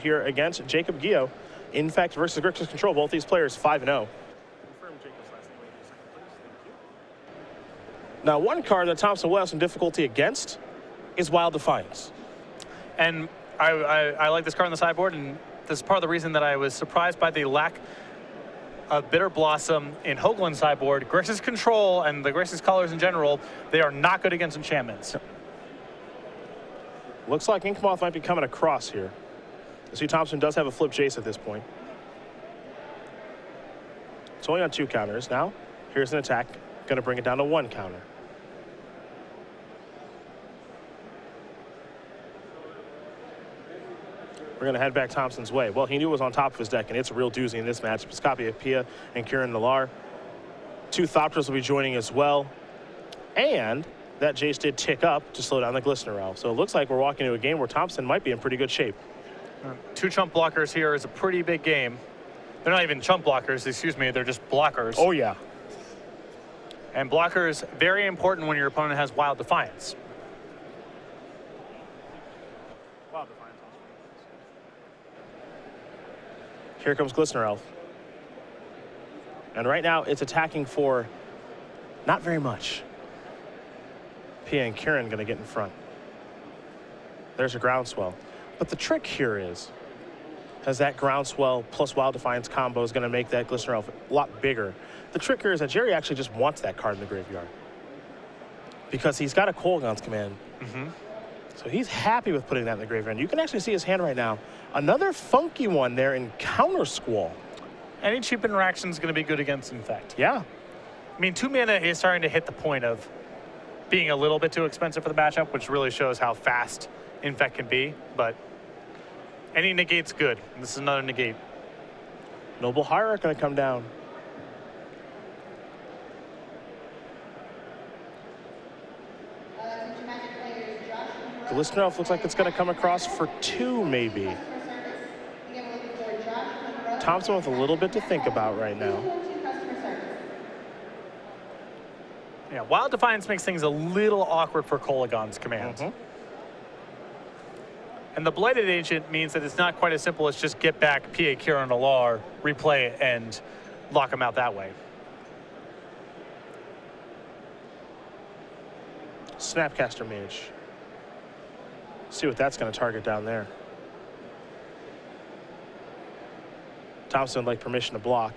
here against Jacob Geeo. Infect versus Grixis Control. Both these players 5-0. Now, one card that Thompson will have some difficulty against is Wild Defiance. And I like this card on the sideboard, and this is part of the reason that I was surprised by the lack of Bitter Blossom in Hoagland's sideboard. Grixis Control and the Grixis colors in general, they are not good against enchantments. Looks like Inkmoth might be coming across here. You see Thompson does have a flip Jace at this point. It's only on 2 counters. Now, here's an attack. Going to bring it down to 1 counter. We're going to head back Thompson's way. Well, he knew it was on top of his deck, and it's a real doozy in this match. It's a copy of Pia and Kieran Nalaar. 2 Thopters will be joining as well. And that Jace did tick up to slow down the Glistener Elf. So it looks like we're walking into a game where Thompson might be in pretty good shape. 2 chump blockers here is a pretty big game. They're not even chump blockers, excuse me, they're just blockers. Oh, yeah. And blockers, very important when your opponent has Wild Defiance. Wild Defiance. Here comes Glistener Elf. And right now, it's attacking for not very much. Pia and Kieran going to get in front. There's a Groundswell. But the trick here is that Groundswell plus Wild Defiance combo is going to make that Glistener Elf a lot bigger. The trick here is that Gerry actually just wants that card in the graveyard because he's got a Kolaghan's Command. So he's happy with putting that in the graveyard. You can actually see his hand right now. Another funky one there in Counter Squall. Any cheap interaction is going to be good against Infect. Yeah. I mean, 2 mana is starting to hit the point of being a little bit too expensive for the matchup, which really shows how fast Infect can be. But any negate's good. This is another negate. Noble Hierarch going to come down. The Listener Elf looks like it's going to come across for 2, maybe. Thompson with a little bit to think about right now. Yeah, Wild Defiance makes things a little awkward for Kolaghan's Command. And the Blighted Agent means that it's not quite as simple as just get back PA Kieran Nalaar, replay it, and lock him out that way. Snapcaster Mage. See what that's going to target down there. Thompson would like permission to block.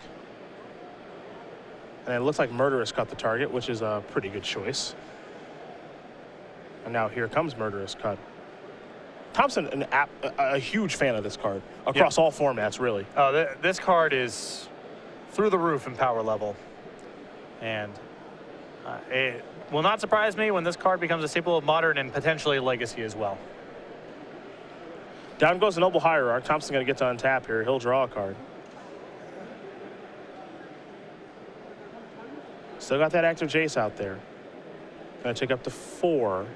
And it looks like Murderous cut the target, which is a pretty good choice. And now here comes Murderous cut. Thompson, a huge fan of this card across all formats, really. Oh, this card is through the roof in power level. And it will not surprise me when this card becomes a staple of Modern and potentially Legacy as well. Down goes the Noble Hierarch. Thompson's going to get to untap here. He'll draw a card. Still got that active Jace out there. Going to take up to 4.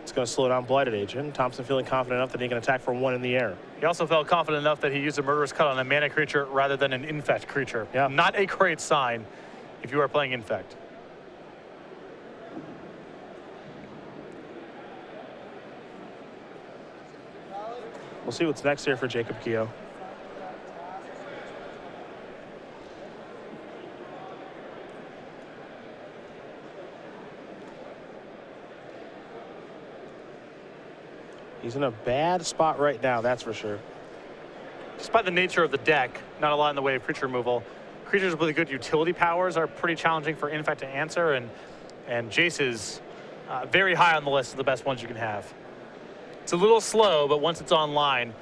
It's going to slow down Blighted Agent. Thompson feeling confident enough that he can attack for 1 in the air. He also felt confident enough that he used a Murderous Cut on a mana creature rather than an Infect creature. Yeah. Not a great sign if you are playing Infect. We'll see what's next here for Jacob Geeo. He's in a bad spot right now, that's for sure. Despite the nature of the deck, not a lot in the way of creature removal. Creatures with good utility powers are pretty challenging for Infect to answer, and Jace is very high on the list of the best ones you can have. It's a little slow, but once it's online,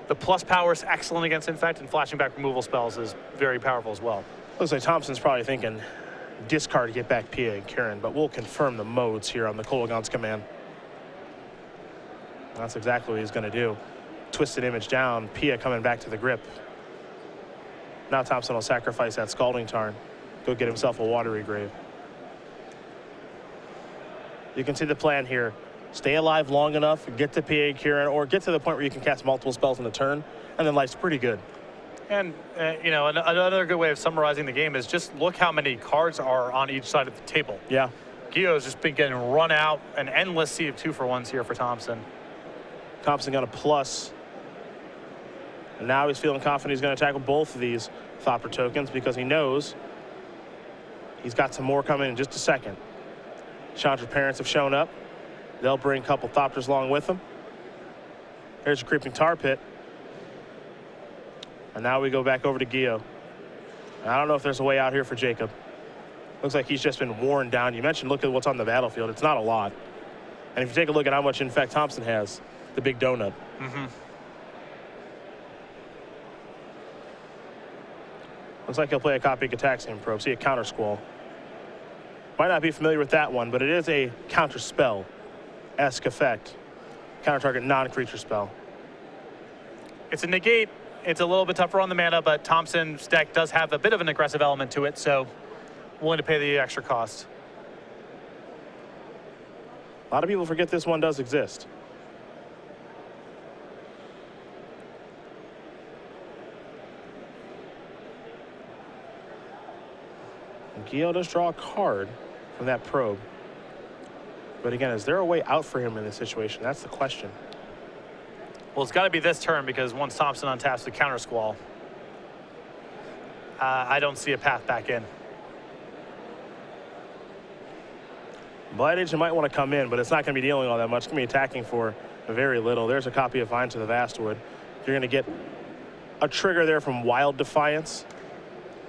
the plus power is excellent against Infect, and flashing back removal spells is very powerful as well. Looks like Thompson's probably thinking discard to get back Pia and Kieran, but we'll confirm the modes here on the Kolaghan's Command. That's exactly what he's going to do. Twisted Image down, Pia coming back to the grip. Now Thompson will sacrifice that Scalding Tarn, go get himself a Watery Grave. You can see the plan here. Stay alive long enough, get to PA Kieran, or get to the point where you can cast multiple spells in a turn, and then life's pretty good. And, you know, another good way of summarizing the game is just look how many cards are on each side of the table. Yeah. Geo's just been getting run out, an endless sea of 2-for-1s here for Thompson. Thompson got a plus. And now he's feeling confident he's going to tackle both of these Thopter tokens because he knows he's got some more coming in just a second. Chandra's parents have shown up. They'll bring a couple Thopters along with them. There's a creeping tar pit. And now we go back over to Geeo. I don't know if there's a way out here for Jacob. Looks like he's just been worn down. You mentioned look at what's on the battlefield. It's not a lot. And if you take a look at how much infect Thompson has, the big donut. Looks like he'll play a copy Gataxian probe. See a counter squall. Might not be familiar with that one, but it is a counter spell-esque effect. Counter target non-creature spell. It's a negate. It's a little bit tougher on the mana, but Thompson's deck does have a bit of an aggressive element to it, so willing to pay the extra cost. A lot of people forget this one does exist. And Geeo does draw a card from that probe. But again, is there a way out for him in this situation? That's the question. Well, it's got to be this turn because once Thompson untaps the counter squall, I don't see a path back in. Blight Agent might want to come in, but it's not going to be dealing all that much. It's going to be attacking for very little. There's a copy of Vines of the Vastwood. You're going to get a trigger there from Wild Defiance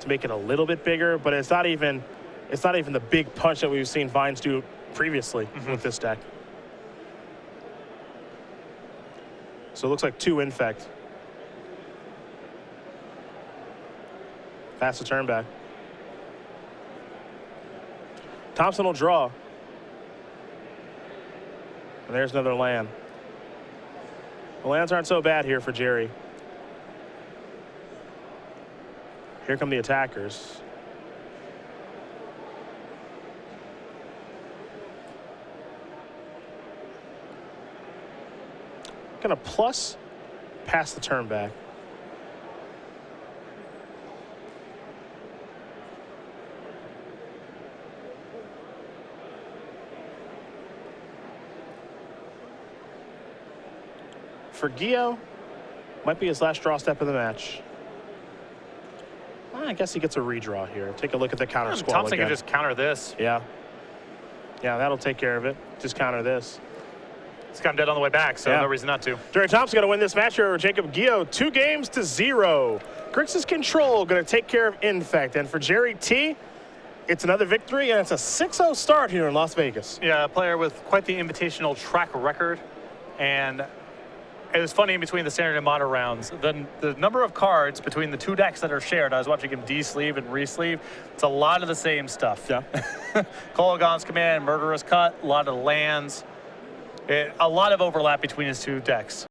to make it a little bit bigger, but it's not even the big punch that we've seen Vines do previously with this deck. So it looks like 2 infect. Pass the turn back. Thompson will draw. And there's another land. The lands aren't so bad here for Gerry. Here come the attackers. Gonna plus pass the turn back. For Geeo, might be his last draw step of the match. I guess he gets a redraw here. Take a look at the counter squall Thompson again. can just counter this. Yeah, that'll take care of it. Just counter this. It's got him dead on the way back, so no reason not to. Gerry Thompson going to win this match here over Jacob Geeo, 2-0. Grixis Control going to take care of Infect. And for Gerry T, it's another victory, and it's a 6-0 start here in Las Vegas. Yeah, a player with quite the invitational track record. And it was funny in between the standard and modern rounds. The number of cards between the 2 decks that are shared, I was watching him de-sleeve and re-sleeve. It's a lot of the same stuff. Yeah. Kolaghan's Command, Murderous Cut, a lot of lands. A lot of overlap between his 2 decks.